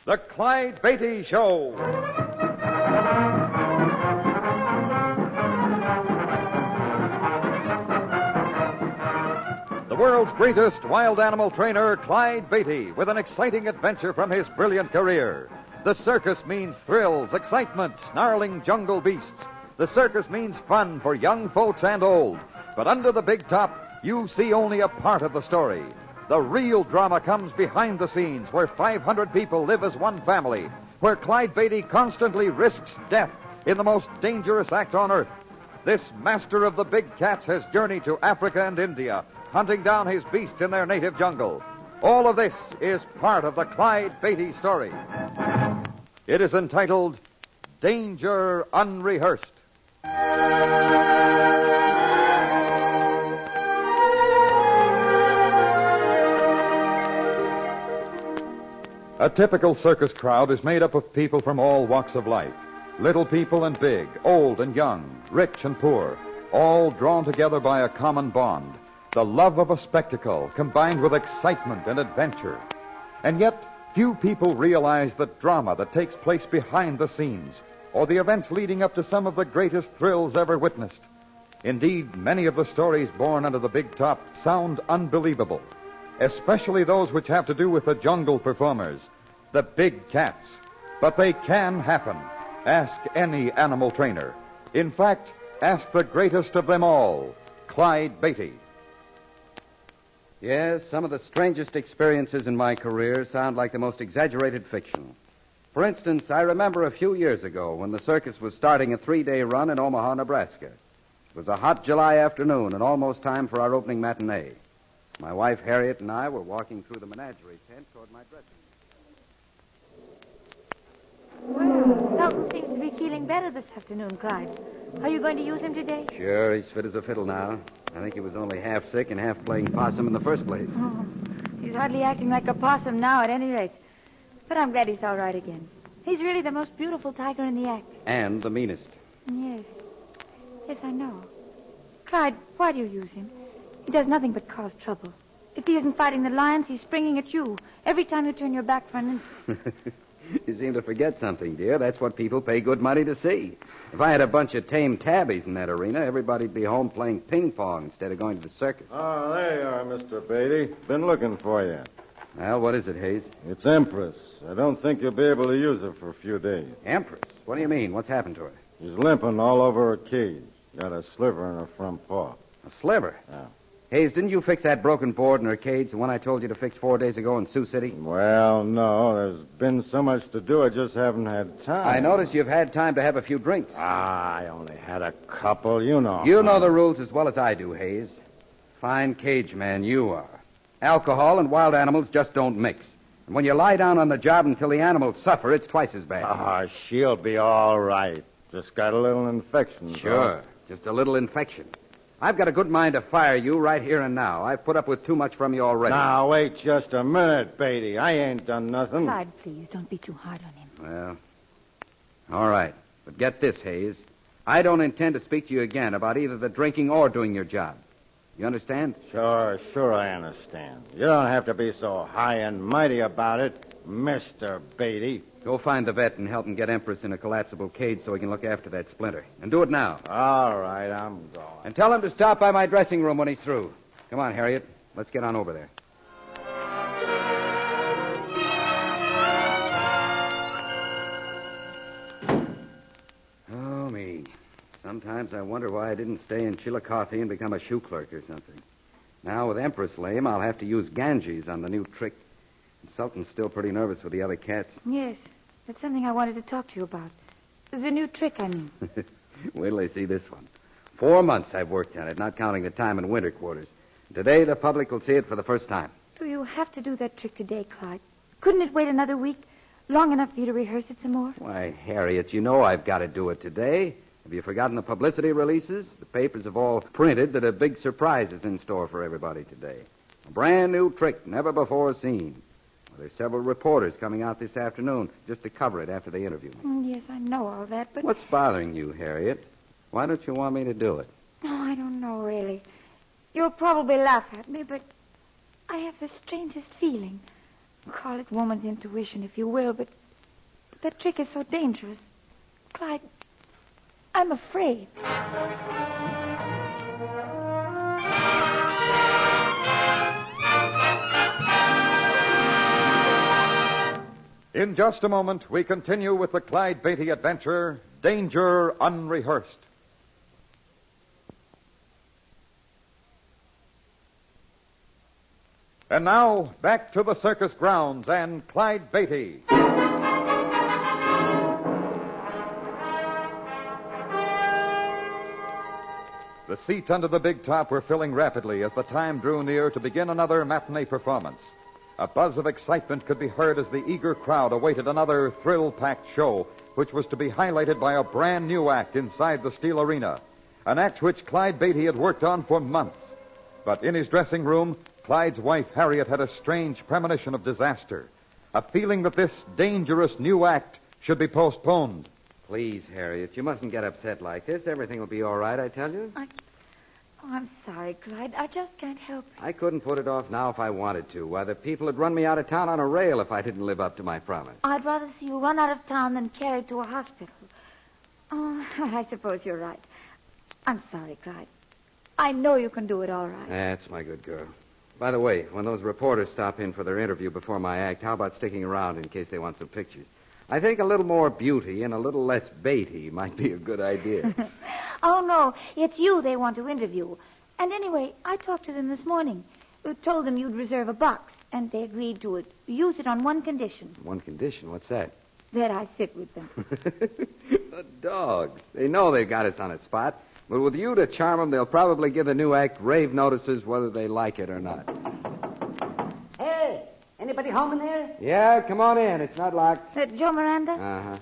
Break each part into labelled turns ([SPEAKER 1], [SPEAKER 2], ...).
[SPEAKER 1] The Clyde Beatty Show. The world's greatest wild animal trainer, Clyde Beatty, with an exciting adventure from his brilliant career. The circus means thrills, excitement, snarling jungle beasts. The circus means fun for young folks and old. But under the big top, you see only a part of the story. The real drama comes behind the scenes, where 500 people live as one family, where Clyde Beatty constantly risks death in the most dangerous act on earth. This master of the big cats has journeyed to Africa and India, hunting down his beasts in their native jungle. All of this is part of the Clyde Beatty story. It is entitled Danger Unrehearsed. A typical circus crowd is made up of people from all walks of life. Little people and big, old and young, rich and poor, all drawn together by a common bond, the love of a spectacle combined with excitement and adventure. And yet, few people realize the drama that takes place behind the scenes, or the events leading up to some of the greatest thrills ever witnessed. Indeed, many of the stories born under the big top sound unbelievable, especially those which have to do with the jungle performers, the big cats. But they can happen. Ask any animal trainer. In fact, ask the greatest of them all, Clyde Beatty.
[SPEAKER 2] Yes, some of the strangest experiences in my career sound like the most exaggerated fiction. For instance, I remember a few years ago when the circus was starting a 3-day run in Omaha, Nebraska. It was a hot July afternoon and almost time for our opening matinee. My wife, Harriet, and I were walking through the menagerie tent toward my dressing room.
[SPEAKER 3] Well, Sultan seems to be feeling better this afternoon, Clyde. Are you going to use him today?
[SPEAKER 2] Sure, he's fit as a fiddle now. I think he was only half sick and half playing possum in the first place.
[SPEAKER 3] Oh, he's hardly acting like a possum now, at any rate. But I'm glad he's all right again. He's really the most beautiful tiger in the act.
[SPEAKER 2] And the meanest.
[SPEAKER 3] Yes. Yes, I know. Clyde, why do you use him? He does nothing but cause trouble. If he isn't fighting the lions, he's springing at you every time you turn your back for an instant.
[SPEAKER 2] You seem to forget something, dear. That's what people pay good money to see. If I had a bunch of tame tabbies in that arena, everybody'd be home playing ping pong instead of going to the circus.
[SPEAKER 4] Oh, there you are, Mr. Beatty. Been looking for you.
[SPEAKER 2] Well, what is it, Hayes?
[SPEAKER 4] It's Empress. I don't think you'll be able to use her for a few days.
[SPEAKER 2] Empress? What do you mean? What's happened to her?
[SPEAKER 4] She's limping all over her cage. Got a sliver in her front paw.
[SPEAKER 2] A sliver?
[SPEAKER 4] Yeah.
[SPEAKER 2] Hayes, didn't you fix that broken board in her cage, the one I told you to fix 4 days ago in Sioux City?
[SPEAKER 4] Well, no. There's been so much to do, I just haven't had time.
[SPEAKER 2] I notice you've had time to have a few drinks.
[SPEAKER 4] I only had a couple, you know.
[SPEAKER 2] You know the rules as well as I do, Hayes. Fine cage man you are. Alcohol and wild animals just don't mix. And when you lie down on the job until the animals suffer, it's twice as bad.
[SPEAKER 4] She'll be all right. Just got a little infection.
[SPEAKER 2] Sure, just a little infection. I've got a good mind to fire you right here and now. I've put up with too much from you already.
[SPEAKER 4] Now, wait just a minute, Beatty. I ain't done nothing.
[SPEAKER 3] Clyde, please, don't be too hard on him.
[SPEAKER 2] Well, all right. But get this, Hayes. I don't intend to speak to you again about either the drinking or doing your job. You understand?
[SPEAKER 4] Sure, I understand. You don't have to be so high and mighty about it, Mr. Beatty.
[SPEAKER 2] Go find the vet and help him get Empress in a collapsible cage so he can look after that splinter. And do it now.
[SPEAKER 4] All right, I'm going.
[SPEAKER 2] And tell him to stop by my dressing room when he's through. Come on, Harriet. Let's get on over there. Oh, me. Sometimes I wonder why I didn't stay in Chillicothe and become a shoe clerk or something. Now, with Empress lame, I'll have to use Ganges on the new trick. And Sultan's still pretty nervous with the other cats.
[SPEAKER 3] Yes, that's something I wanted to talk to you about. The new trick, I mean.
[SPEAKER 2] Wait till they see this one. 4 months I've worked on it, not counting the time in winter quarters. Today, the public will see it for the first time.
[SPEAKER 3] Do you have to do that trick today, Clyde? Couldn't it wait another week? Long enough for you to rehearse it some more?
[SPEAKER 2] Why, Harriet, you know I've got to do it today. Have you forgotten the publicity releases? The papers have all printed that a big surprise is in store for everybody today. A brand new trick, never before seen. Well, there's several reporters coming out this afternoon just to cover it after they interview me.
[SPEAKER 3] Yes, I know all that, but...
[SPEAKER 2] What's bothering you, Harriet? Why don't you want me to do it?
[SPEAKER 3] Oh, I don't know, really. You'll probably laugh at me, but I have the strangest feeling. Call it woman's intuition, if you will, but that trick is so dangerous. Clyde, I'm afraid.
[SPEAKER 1] In just a moment, we continue with the Clyde Beatty adventure, Danger Unrehearsed. And now, back to the circus grounds and Clyde Beatty. The seats under the big top were filling rapidly as the time drew near to begin another matinee performance. A buzz of excitement could be heard as the eager crowd awaited another thrill-packed show, which was to be highlighted by a brand new act inside the Steel Arena, an act which Clyde Beatty had worked on for months. But in his dressing room, Clyde's wife, Harriet, had a strange premonition of disaster, a feeling that this dangerous new act should be postponed.
[SPEAKER 2] Please, Harriet, you mustn't get upset like this. Everything will be all right, I tell you.
[SPEAKER 3] I'm sorry, Clyde. I just can't help it.
[SPEAKER 2] I couldn't put it off now if I wanted to. Why, the people would run me out of town on a rail if I didn't live up to my promise.
[SPEAKER 3] I'd rather see you run out of town than carried to a hospital. Oh, I suppose you're right. I'm sorry, Clyde. I know you can do it all right.
[SPEAKER 2] That's my good girl. By the way, when those reporters stop in for their interview before my act, how about sticking around in case they want some pictures? I think a little more beauty and a little less Beatty might be a good idea.
[SPEAKER 3] Oh, no. It's you they want to interview. And anyway, I talked to them this morning. Told them you'd reserve a box, and they agreed to it. Use it on one condition.
[SPEAKER 2] One condition? What's that?
[SPEAKER 3] That I sit with them.
[SPEAKER 2] The dogs. They know they've got us on a spot. But with you to charm them, they'll probably give the new act rave notices whether they like it or not.
[SPEAKER 5] Hey, anybody home in there?
[SPEAKER 2] Yeah, come on in. It's not locked.
[SPEAKER 3] Joe Miranda?
[SPEAKER 2] Uh-huh.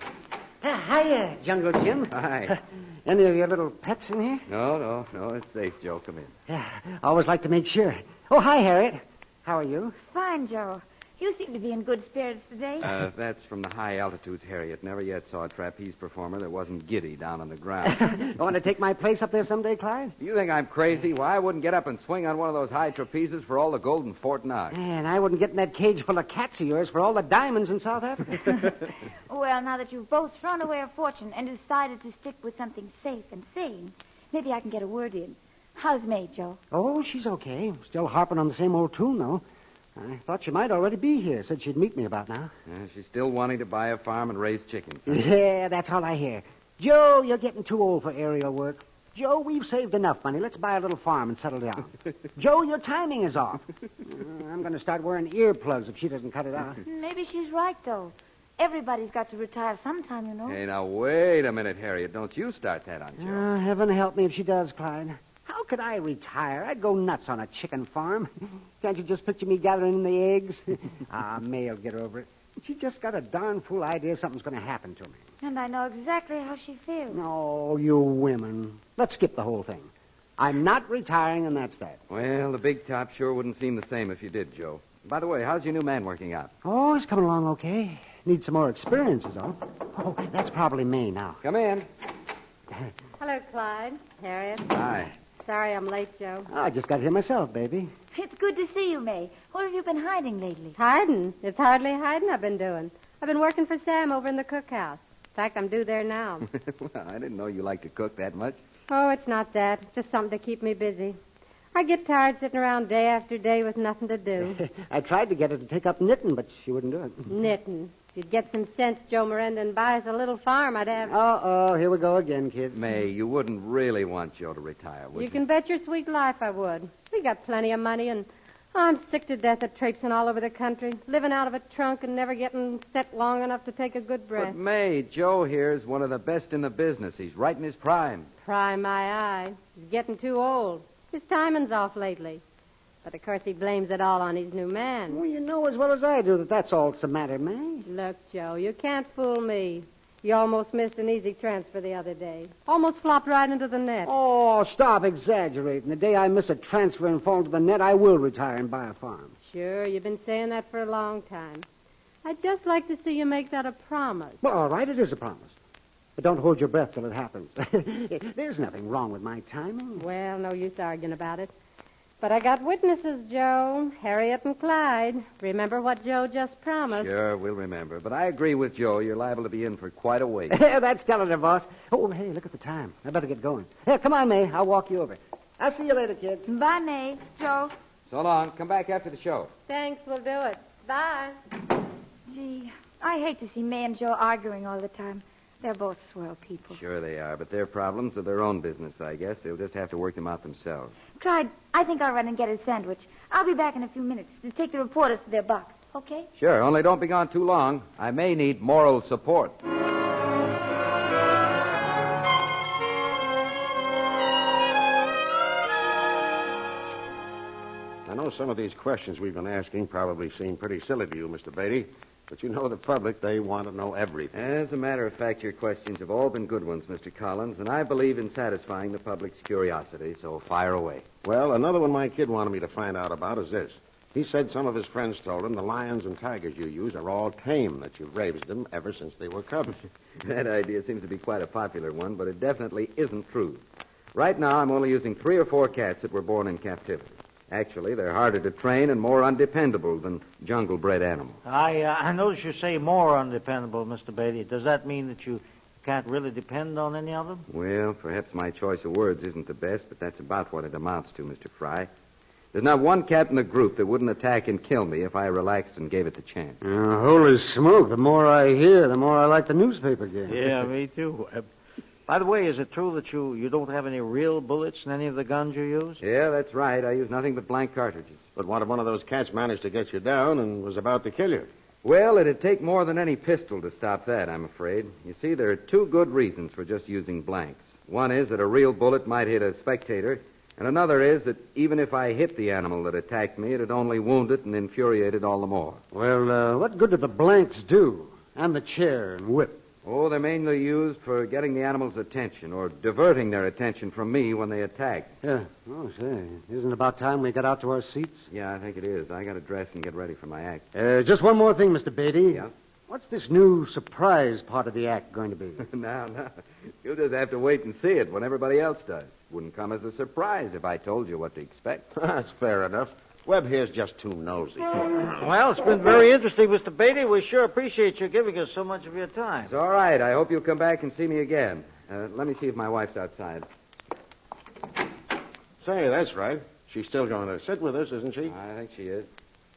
[SPEAKER 5] Hiya, Jungle Jim.
[SPEAKER 2] Hi.
[SPEAKER 5] Any of your little pets in here?
[SPEAKER 2] No, it's safe, Joe. Come in.
[SPEAKER 5] Yeah, I always like to make sure. Oh, hi, Harriet. How are you?
[SPEAKER 3] Fine, Joe. You seem to be in good spirits today.
[SPEAKER 2] That's from the high altitudes, Harriet. Never yet saw a trapeze performer that wasn't giddy down on the ground.
[SPEAKER 5] You want to take my place up there someday, Clyde?
[SPEAKER 2] You think I'm crazy? Why, I wouldn't get up and swing on one of those high trapezes for all the gold in Fort Knox.
[SPEAKER 5] And I wouldn't get in that cage full of cats of yours for all the diamonds in South Africa.
[SPEAKER 3] Well, now that you've both thrown away a fortune and decided to stick with something safe and sane, maybe I can get a word in. How's May, Joe?
[SPEAKER 5] Oh, she's okay. Still harping on the same old tune, though. I thought she might already be here. Said she'd meet me about now.
[SPEAKER 2] She's still wanting to buy a farm and raise chickens. Huh?
[SPEAKER 5] Yeah, that's all I hear. Joe, you're getting too old for aerial work. Joe, we've saved enough money. Let's buy a little farm and settle down. Joe, your timing is off. I'm going to start wearing earplugs if she doesn't cut it out.
[SPEAKER 3] Maybe she's right, though. Everybody's got to retire sometime, you know.
[SPEAKER 2] Hey, now, wait a minute, Harriet. Don't you start that on Joe.
[SPEAKER 5] Heaven help me if she does, Clyde. How could I retire? I'd go nuts on a chicken farm. Can't you just picture me gathering in the eggs? May'll get over it. She's just got a darn fool idea something's going to happen to me.
[SPEAKER 3] And I know exactly how she feels.
[SPEAKER 5] No, you women. Let's skip the whole thing. I'm not retiring, and that's that.
[SPEAKER 2] Well, the big top sure wouldn't seem the same if you did, Joe. By the way, how's your new man working out?
[SPEAKER 5] Oh, he's coming along okay. Needs some more experience, is all. Oh, that's probably me now.
[SPEAKER 2] Come in.
[SPEAKER 6] Hello, Clyde. Harriet.
[SPEAKER 2] Hi.
[SPEAKER 6] Sorry I'm late, Joe.
[SPEAKER 5] I just got here myself, baby.
[SPEAKER 3] It's good to see you, May. Where have you been hiding lately?
[SPEAKER 6] Hiding? It's hardly hiding I've been doing. I've been working for Sam over in the cookhouse. In fact, I'm due there now.
[SPEAKER 2] Well, I didn't know you liked to cook that much.
[SPEAKER 6] Oh, it's not that. Just something to keep me busy. I get tired sitting around day after day with nothing to do.
[SPEAKER 5] I tried to get her to take up knitting, but she wouldn't do it.
[SPEAKER 6] Knitting. If you'd get some sense, Joe Miranda, and buy us a little farm, I'd have...
[SPEAKER 5] Uh-oh, here we go again, kids.
[SPEAKER 2] May, you wouldn't really want Joe to retire, would you?
[SPEAKER 6] You can bet your sweet life I would. We got plenty of money, and I'm sick to death of traipsing all over the country, living out of a trunk and never getting set long enough to take a good breath.
[SPEAKER 2] But, May, Joe here is one of the best in the business. He's right in his prime.
[SPEAKER 6] Prime my eye. He's getting too old. His timing's off lately. But, of course, he blames it all on his new man.
[SPEAKER 5] Well, you know as well as I do that that's all that's the matter, May.
[SPEAKER 6] Look, Joe, you can't fool me. You almost missed an easy transfer the other day. Almost flopped right into the net.
[SPEAKER 5] Oh, stop exaggerating. The day I miss a transfer and fall into the net, I will retire and buy a farm.
[SPEAKER 6] Sure, you've been saying that for a long time. I'd just like to see you make that a promise.
[SPEAKER 5] Well, all right, it is a promise. But don't hold your breath till it happens. There's nothing wrong with my timing.
[SPEAKER 6] Well, no use arguing about it. But I got witnesses, Joe. Harriet and Clyde. Remember what Joe just promised.
[SPEAKER 2] Sure, we'll remember. But I agree with Joe. You're liable to be in for quite a wait.
[SPEAKER 5] That's telling her, boss. Oh, hey, look at the time. I better get going. Here, come on, May. I'll walk you over. I'll see you later, kids.
[SPEAKER 3] Bye, May. Joe.
[SPEAKER 2] So long. Come back after the show.
[SPEAKER 6] Thanks, we'll do it. Bye.
[SPEAKER 3] Gee, I hate to see May and Joe arguing all the time. They're both swell people.
[SPEAKER 2] Sure they are, but their problems are their own business, I guess. They'll just have to work them out themselves.
[SPEAKER 3] Clyde, I think I'll run and get a sandwich. I'll be back in a few minutes to take the reporters to their box, okay?
[SPEAKER 2] Sure, only don't be gone too long. I may need moral support.
[SPEAKER 4] I know some of these questions we've been asking probably seem pretty silly to you, Mr. Beatty, but you know the public, they want to know everything.
[SPEAKER 2] As a matter of fact, your questions have all been good ones, Mr. Collins, and I believe in satisfying the public's curiosity, so fire away.
[SPEAKER 4] Well, another one my kid wanted me to find out about is this. He said some of his friends told him the lions and tigers you use are all tame, that you've raised them ever since they were cubs.
[SPEAKER 2] That idea seems to be quite a popular one, but it definitely isn't true. Right now, I'm only using 3 or 4 cats that were born in captivity. Actually, they're harder to train and more undependable than jungle-bred animals.
[SPEAKER 7] I notice you say more undependable, Mr. Beatty. Does that mean that you can't really depend on any of them?
[SPEAKER 2] Well, perhaps my choice of words isn't the best, but that's about what it amounts to, Mr. Fry. There's not one cat in the group that wouldn't attack and kill me if I relaxed and gave it the chance.
[SPEAKER 5] Holy smoke. The more I hear, the more I like the newspaper game.
[SPEAKER 7] Yeah, me too. By the way, is it true that you don't have any real bullets in any of the guns you use?
[SPEAKER 2] Yeah, that's right. I use nothing but blank cartridges.
[SPEAKER 4] But what if one of those cats managed to get you down and was about to kill you?
[SPEAKER 2] Well, it'd take more than any pistol to stop that, I'm afraid. You see, there are 2 good reasons for just using blanks. One is that a real bullet might hit a spectator, and another is that even if I hit the animal that attacked me, it'd only wound it and infuriate it all the more.
[SPEAKER 5] Well, what good do the blanks do? And the chair and whip?
[SPEAKER 2] Oh, they're mainly used for getting the animal's attention or diverting their attention from me when they attack.
[SPEAKER 5] Yeah. Oh, say, isn't it about time we got out to our seats?
[SPEAKER 2] Yeah, I think it is. I got to dress and get ready for my act.
[SPEAKER 5] Just one more thing, Mr. Beatty.
[SPEAKER 2] Yeah?
[SPEAKER 5] What's this new surprise part of the act going to be?
[SPEAKER 2] No. You'll just have to wait and see it when everybody else does. Wouldn't come as a surprise if I told you what to expect.
[SPEAKER 4] That's fair enough. Webb here's just too nosy.
[SPEAKER 7] Well, it's been very interesting, Mr. Beatty. We sure appreciate you giving us so much of your time.
[SPEAKER 2] It's all right. I hope you'll come back and see me again. Let me see if my wife's outside.
[SPEAKER 4] Say, that's right. She's still going to sit with us, isn't she?
[SPEAKER 2] I think she is.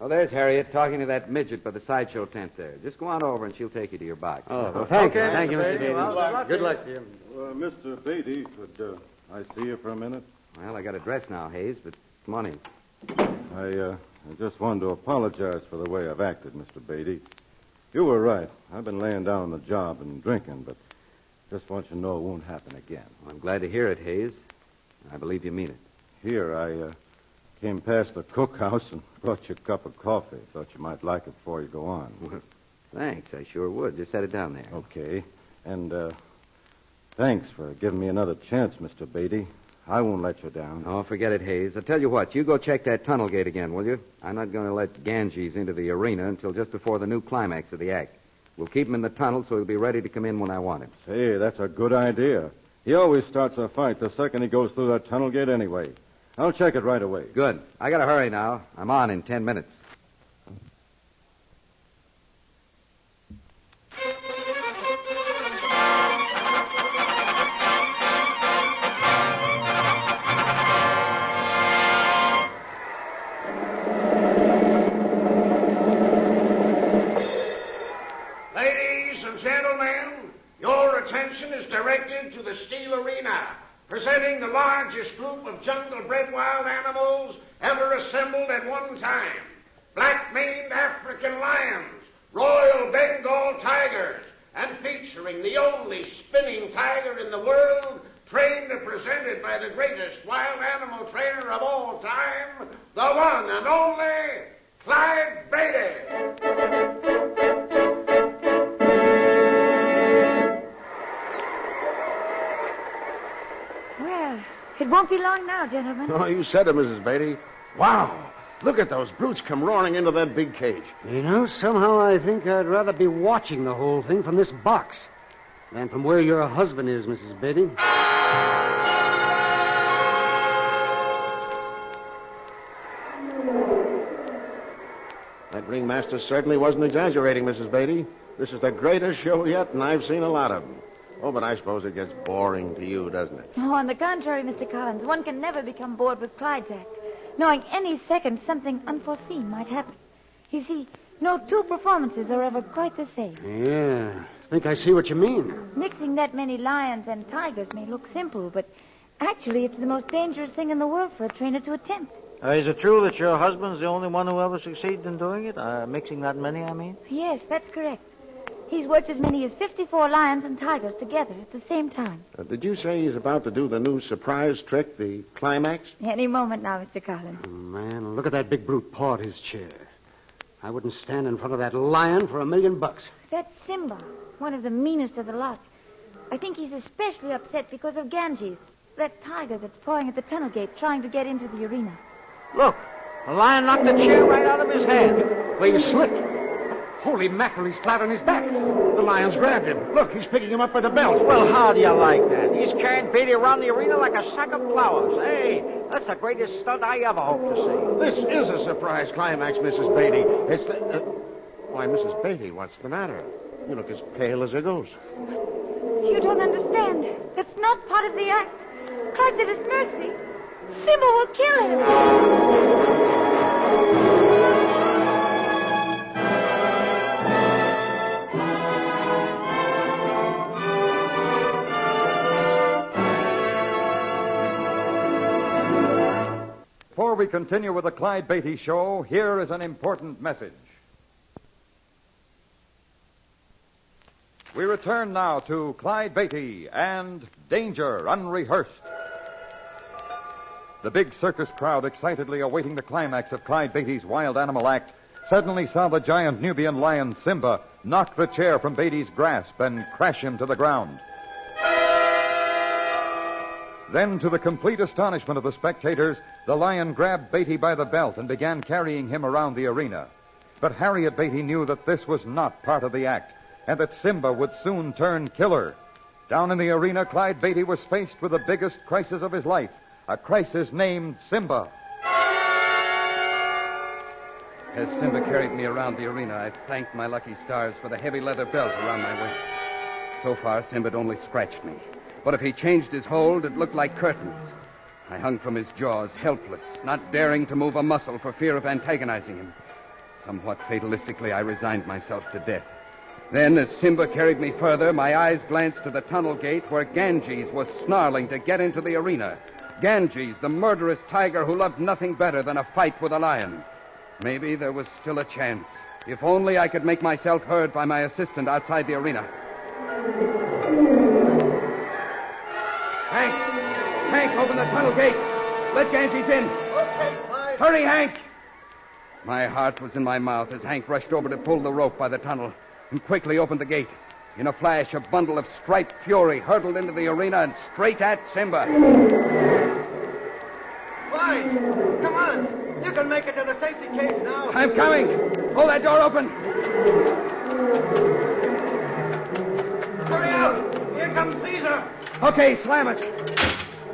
[SPEAKER 2] Oh, there's Harriet talking to that midget by the sideshow tent there. Just go on over and she'll take you to your box.
[SPEAKER 5] Oh, well, thank you.
[SPEAKER 7] Okay,
[SPEAKER 5] Thank you, Mr.
[SPEAKER 7] Beatty.
[SPEAKER 5] Beatty.
[SPEAKER 7] Well,
[SPEAKER 5] good luck to you.
[SPEAKER 8] Mr. Beatty, could I see you for a minute?
[SPEAKER 2] Well, I got to dress now, Hayes, but come on in.
[SPEAKER 8] I just wanted to apologize for the way I've acted, Mr. Beatty. You were right. I've been laying down on the job and drinking, but just want you to know it won't happen again.
[SPEAKER 2] Well, I'm glad to hear it, Hayes. I believe you mean it.
[SPEAKER 8] Here, I came past the cookhouse and brought you a cup of coffee. Thought you might like it before you go on.
[SPEAKER 2] Well, thanks, I sure would. Just set it down there.
[SPEAKER 8] Okay. And thanks for giving me another chance, Mr. Beatty. I won't let you down.
[SPEAKER 2] Oh, forget it, Hayes. I'll tell you what. You go check that tunnel gate again, will you? I'm not going to let Ganges into the arena until just before the new climax of the act. We'll keep him in the tunnel so he'll be ready to come in when I want him.
[SPEAKER 8] Say, that's a good idea. He always starts a fight the second he goes through that tunnel gate anyway. I'll check it right away.
[SPEAKER 2] Good. I got to hurry now. I'm on in 10 minutes.
[SPEAKER 9] Ladies and gentlemen, your attention is directed to the Steel Arena, presenting the largest group of jungle-bred wild animals ever assembled at one time. Black-maned African lions, Royal Bengal tigers, and featuring the only spinning tiger in the world, trained and presented by the greatest wild animal trainer of all time, the one and only Clyde Beatty.
[SPEAKER 3] Well, it won't be long now, gentlemen.
[SPEAKER 4] Oh, you said it, Mrs. Beatty. Wow. Look at those brutes come roaring into that big cage.
[SPEAKER 5] You know, somehow I think I'd rather be watching the whole thing from this box than from where your husband is, Mrs. Beatty.
[SPEAKER 4] ringmaster certainly wasn't exaggerating, Mrs. Beatty. This is the greatest show yet, and I've seen a lot of them. Oh, but I suppose it gets boring to you, doesn't it?
[SPEAKER 3] Oh, on the contrary, Mr. Collins, one can never become bored with Clyde's act, knowing any second something unforeseen might happen. You see, no two performances are ever quite the same.
[SPEAKER 5] Yeah, I think I see what you mean.
[SPEAKER 3] Mixing that many lions and tigers may look simple, but actually it's the most dangerous thing in the world for a trainer to attempt.
[SPEAKER 7] Is it true that your husband's the only one who ever succeeded in doing it? Mixing that many, I mean?
[SPEAKER 3] Yes, that's correct. He's worked as many as 54 lions and tigers together at the same time.
[SPEAKER 4] Did you say he's about to do the new surprise trick, the climax?
[SPEAKER 3] Any moment now, Mr. Collins.
[SPEAKER 5] Oh, man, look at that big brute paw at his chair. I wouldn't stand in front of that lion for $1 million.
[SPEAKER 3] That's Simba, one of the meanest of the lot. I think he's especially upset because of Ganges, that tiger that's pawing at the tunnel gate trying to get into the arena.
[SPEAKER 5] Look, the lion knocked the chair right out of his hand. Well, he slipped. Holy mackerel, he's flat on his back.
[SPEAKER 4] The lion's grabbed him. Look, he's picking him up by the belt.
[SPEAKER 7] Well, how do you like that? He's carrying Beatty around the arena like a sack of flowers. Hey, that's the greatest stunt I ever hope to see.
[SPEAKER 4] This is a surprise climax, Mrs. Beatty. It's the... Why, Mrs. Beatty, what's the matter? You look as pale as a ghost.
[SPEAKER 3] You don't understand. That's not part of the act. Clyde's at his mercy. Simba will kill him.
[SPEAKER 1] Before we continue with the Clyde Beatty Show, here is an important message. We return now to Clyde Beatty and Danger Unrehearsed. The big circus crowd excitedly awaiting the climax of Clyde Beatty's wild animal act suddenly saw the giant Nubian lion Simba knock the chair from Beatty's grasp and crash him to the ground. Then, to the complete astonishment of the spectators, the lion grabbed Beatty by the belt and began carrying him around the arena. But Harriet Beatty knew that this was not part of the act, and that Simba would soon turn killer. Down in the arena, Clyde Beatty was faced with the biggest crisis of his life, a crisis named Simba.
[SPEAKER 2] As Simba carried me around the arena, I thanked my lucky stars for the heavy leather belt around my waist. So far, Simba had only scratched me. But if he changed his hold, it looked like curtains. I hung from his jaws, helpless, not daring to move a muscle for fear of antagonizing him. Somewhat fatalistically, I resigned myself to death. Then, as Simba carried me further, my eyes glanced to the tunnel gate where Ganges was snarling to get into the arena. Ganges, the murderous tiger who loved nothing better than a fight with a lion. Maybe there was still a chance. If only I could make myself heard by my assistant outside the arena. Hank, open the tunnel gate. Let Ganges in.
[SPEAKER 9] Okay, Clyde.
[SPEAKER 2] Hurry, Hank. My heart was in my mouth as Hank rushed over to pull the rope by the tunnel and quickly opened the gate. In a flash, a bundle of striped fury hurtled into the arena and straight at Simba.
[SPEAKER 9] Clyde, come on. You can make it to the safety cage now.
[SPEAKER 2] I'm coming. Pull that door open.
[SPEAKER 9] Hurry up. Here comes Caesar.
[SPEAKER 2] Okay, slam it.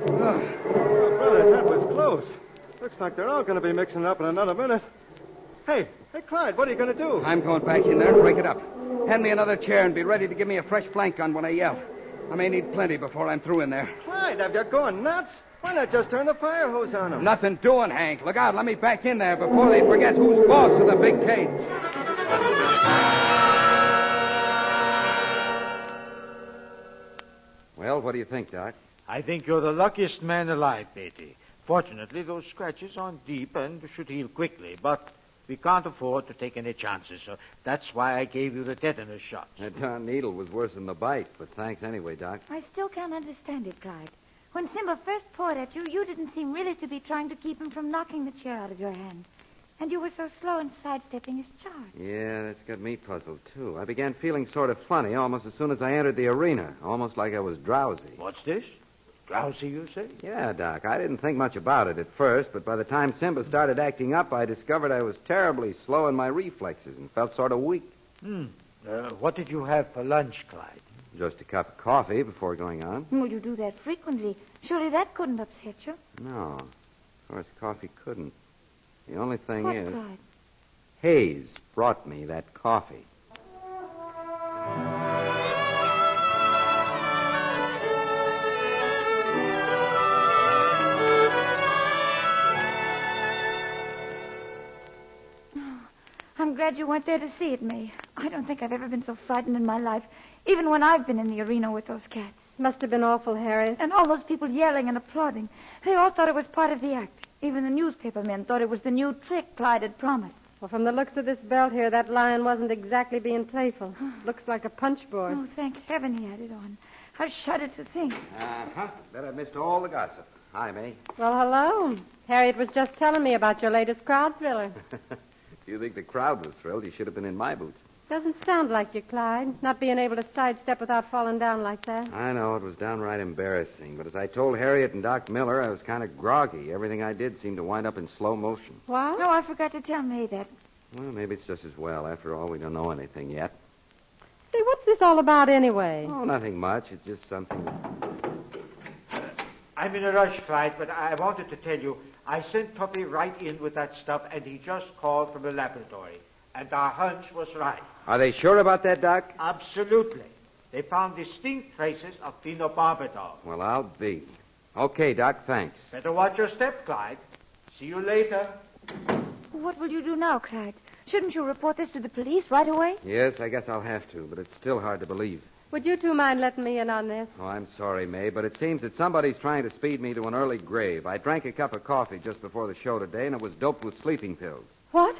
[SPEAKER 8] Oh, brother, that was close. Looks like they're all going to be mixing up in another minute. Hey, Clyde, what are you going to do?
[SPEAKER 2] I'm going back in there and break it up. Hand me another chair and be ready to give me a fresh flank gun when I yell. I may need plenty before I'm through in there.
[SPEAKER 8] Clyde, have you going nuts? Why not just turn the fire hose on them?
[SPEAKER 2] Nothing doing, Hank. Look out. Let me back in there before they forget who's boss of the big cage. Well, what do you think, Doc?
[SPEAKER 7] I think you're the luckiest man alive, Beatty. Fortunately, those scratches aren't deep and should heal quickly, but we can't afford to take any chances, so that's why I gave you the tetanus shot.
[SPEAKER 2] That darn needle was worse than the bite, but thanks anyway, Doc.
[SPEAKER 3] I still can't understand it, Clyde. When Simba first pawed at you, you didn't seem really to be trying to keep him from knocking the chair out of your hand. And you were so slow in sidestepping his charge.
[SPEAKER 2] Yeah, that's got me puzzled, too. I began feeling sort of funny almost as soon as I entered the arena, almost like I was drowsy.
[SPEAKER 7] What's this? Drowsy, you say?
[SPEAKER 2] Yeah, Doc. I didn't think much about it at first, but by the time Simba started acting up, I discovered I was terribly slow in my reflexes and felt sort of weak.
[SPEAKER 7] What did you have for lunch, Clyde?
[SPEAKER 2] Just a cup of coffee before going on.
[SPEAKER 3] Well, you do that frequently. Surely that couldn't upset you.
[SPEAKER 2] No. Of course, coffee couldn't. The only thing
[SPEAKER 3] What,
[SPEAKER 2] is...
[SPEAKER 3] Clyde?
[SPEAKER 2] Hayes brought me that coffee.
[SPEAKER 3] I'm glad you went there to see it, May. I don't think I've ever been so frightened in my life, even when I've been in the arena with those cats.
[SPEAKER 6] Must have been awful, Harriet.
[SPEAKER 3] And all those people yelling and applauding. They all thought it was part of the act. Even the newspaper men thought it was the new trick Clyde had promised.
[SPEAKER 6] Well, from the looks of this belt here, that lion wasn't exactly being playful. Looks like a punch board.
[SPEAKER 3] Oh, thank heaven he had it on. I shuddered to think.
[SPEAKER 2] Uh-huh. Bet I missed all the gossip. Hi, May.
[SPEAKER 6] Well, hello. Harriet was just telling me about your latest crowd thriller.
[SPEAKER 2] If you think the crowd was thrilled, you should have been in my boots.
[SPEAKER 6] Doesn't sound like you, Clyde. Not being able to sidestep without falling down like that.
[SPEAKER 2] I know, it was downright embarrassing. But as I told Harriet and Doc Miller, I was kind of groggy. Everything I did seemed to wind up in slow motion.
[SPEAKER 6] What?
[SPEAKER 3] No, I forgot to tell May that.
[SPEAKER 2] Well, maybe it's just as well. After all, we don't know anything yet.
[SPEAKER 6] Say, what's this all about anyway?
[SPEAKER 2] Oh, nothing much. It's just something.
[SPEAKER 7] I'm in a rush, Clyde, but I wanted to tell you, I sent Tuppy right in with that stuff, and he just called from the laboratory. And our hunch was right.
[SPEAKER 2] Are they sure about that, Doc?
[SPEAKER 7] Absolutely. They found distinct traces of phenobarbital.
[SPEAKER 2] Well, I'll be. Okay, Doc, thanks.
[SPEAKER 7] Better watch your step, Clyde. See you later.
[SPEAKER 3] What will you do now, Clyde? Shouldn't you report this to the police right away?
[SPEAKER 2] Yes, I guess I'll have to, but it's still hard to believe.
[SPEAKER 6] Would you two mind letting me in on this?
[SPEAKER 2] Oh, I'm sorry, May, but it seems that somebody's trying to speed me to an early grave. I drank a cup of coffee just before the show today, and it was doped with sleeping pills.
[SPEAKER 6] What?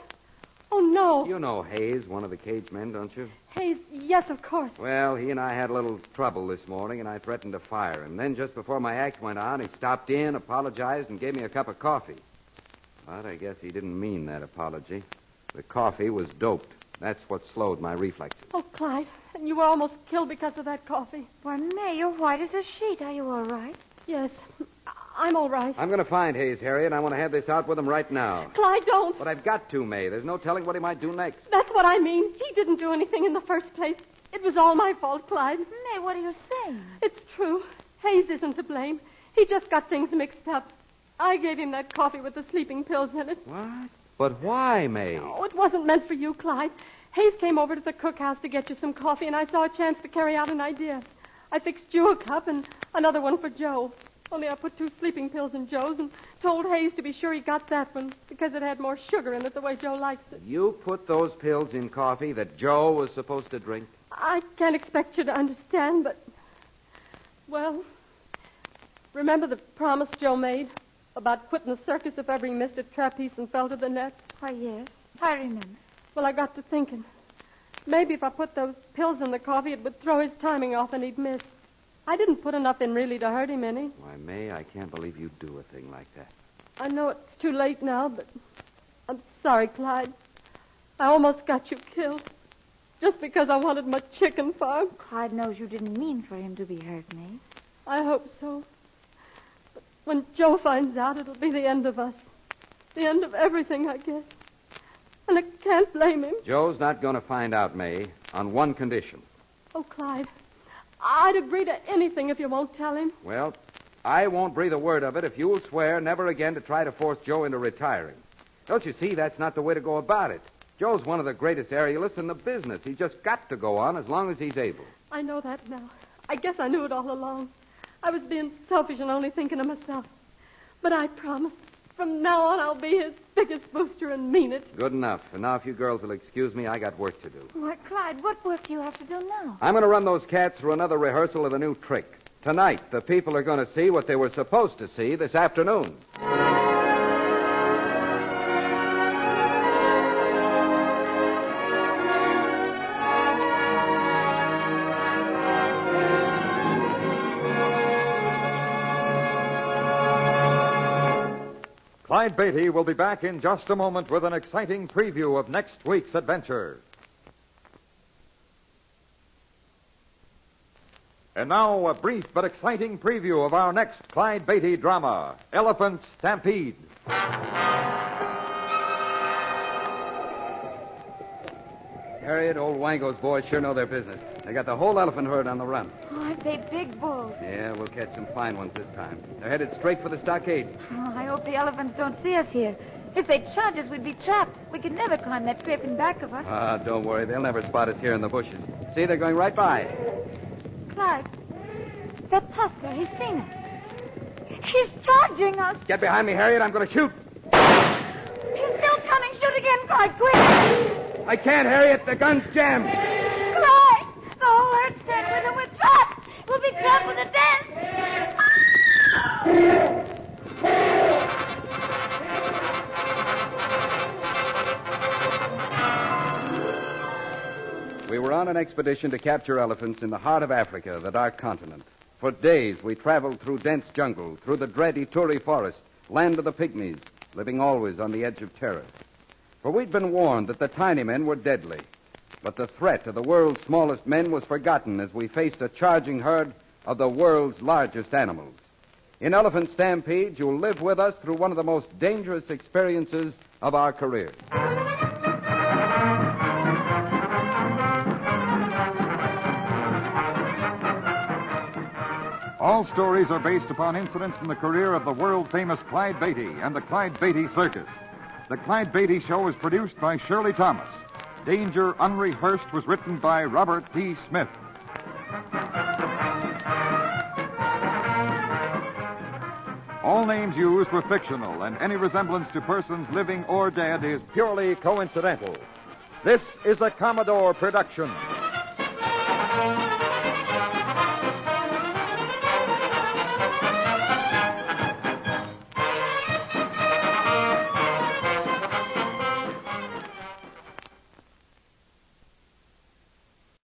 [SPEAKER 6] Oh, no.
[SPEAKER 2] You know Hayes, one of the cage men, don't you?
[SPEAKER 6] Hayes, yes, of course.
[SPEAKER 2] Well, he and I had a little trouble this morning, and I threatened to fire him. Then, just before my act went on, he stopped in, apologized, and gave me a cup of coffee. But I guess he didn't mean that apology. The coffee was doped. That's what slowed my reflexes.
[SPEAKER 6] Oh, Clyde, and you were almost killed because of that coffee.
[SPEAKER 3] Why, May, you're white as a sheet. Are you all right?
[SPEAKER 6] Yes, I'm all right.
[SPEAKER 2] I'm going to find Hayes, Harriet. I want to have this out with him right now.
[SPEAKER 6] Clyde, don't.
[SPEAKER 2] But I've got to, May. There's no telling what he might do next.
[SPEAKER 6] That's what I mean. He didn't do anything in the first place. It was all my fault, Clyde.
[SPEAKER 3] May, what are you saying?
[SPEAKER 6] It's true. Hayes isn't to blame. He just got things mixed up. I gave him that coffee with the sleeping pills in it.
[SPEAKER 2] What? But why, May?
[SPEAKER 6] Oh, it wasn't meant for you, Clyde. Hayes came over to the cookhouse to get you some coffee, and I saw a chance to carry out an idea. I fixed you a cup and another one for Joe. Only I put 2 sleeping pills in Joe's and told Hayes to be sure he got that one because it had more sugar in it the way Joe likes it.
[SPEAKER 2] You put those pills in coffee that Joe was supposed to drink?
[SPEAKER 6] I can't expect you to understand, but... Well, remember the promise Joe made about quitting the circus if ever he missed a trapeze and fell to the net?
[SPEAKER 3] Why, yes, I remember.
[SPEAKER 6] Well, I got to thinking. Maybe if I put those pills in the coffee, it would throw his timing off and he'd miss. I didn't put enough in really to hurt him any.
[SPEAKER 2] Why, May, I can't believe you'd do a thing like that.
[SPEAKER 6] I know it's too late now, but I'm sorry, Clyde. I almost got you killed. Just because I wanted my chicken farm.
[SPEAKER 3] Clyde knows you didn't mean for him to be hurt, May.
[SPEAKER 6] I hope so. But when Joe finds out, it'll be the end of us. The end of everything, I guess. And I can't blame him.
[SPEAKER 2] Joe's not going to find out, May, on one condition.
[SPEAKER 6] Oh, Clyde, I'd agree to anything if you won't tell him.
[SPEAKER 2] Well, I won't breathe a word of it if you'll swear never again to try to force Joe into retiring. Don't you see, that's not the way to go about it. Joe's one of the greatest aerialists in the business. He's just got to go on as long as he's able.
[SPEAKER 6] I know that now. I guess I knew it all along. I was being selfish and only thinking of myself. But I promise, from now on, I'll be his biggest booster and mean it.
[SPEAKER 2] Good enough. And now, if you girls will excuse me, I got work to do.
[SPEAKER 3] Why, Clyde, what work do you have to do now?
[SPEAKER 2] I'm going to run those cats through another rehearsal of the new trick. Tonight, the people are going to see what they were supposed to see this afternoon.
[SPEAKER 1] Clyde Beatty will be back in just a moment with an exciting preview of next week's adventure. And now, a brief but exciting preview of our next Clyde Beatty drama, Elephant Stampede.
[SPEAKER 2] Harriet, old Wango's boys sure know their business. They got the whole elephant herd on the run.
[SPEAKER 3] Oh, aren't they big bulls?
[SPEAKER 2] Yeah, we'll catch some fine ones this time. They're headed straight for the stockade.
[SPEAKER 3] Oh, I hope the elephants don't see us here. If they charge us, we'd be trapped. We could never climb that cliff in back of us.
[SPEAKER 2] Don't worry. They'll never spot us here in the bushes. See, they're going right by.
[SPEAKER 3] Clyde, that tusker, he's seen us. He's charging us.
[SPEAKER 2] Get behind me, Harriet. I'm going to shoot.
[SPEAKER 3] He's still coming. Shoot again, Clyde, quick.
[SPEAKER 2] I can't, Harriet. The gun's jammed.
[SPEAKER 3] Clyde, the whole herd's turned with him. We're trapped. We'll be trapped with a death.
[SPEAKER 2] We were on an expedition to capture elephants in the heart of Africa, the Dark Continent. For days, we traveled through dense jungle, through the dread Ituri forest, land of the pygmies, living always on the edge of terror. For we'd been warned that the tiny men were deadly. But the threat of the world's smallest men was forgotten as we faced a charging herd of the world's largest animals. In Elephant Stampede, you'll live with us through one of the most dangerous experiences of our careers.
[SPEAKER 1] All stories are based upon incidents from the career of the world-famous Clyde Beatty and the Clyde Beatty Circus. The Clyde Beatty Show is produced by Shirley Thomas. Danger Unrehearsed was written by Robert T. Smith. All names used were fictional, and any resemblance to persons living or dead is purely coincidental. This is a Commodore production.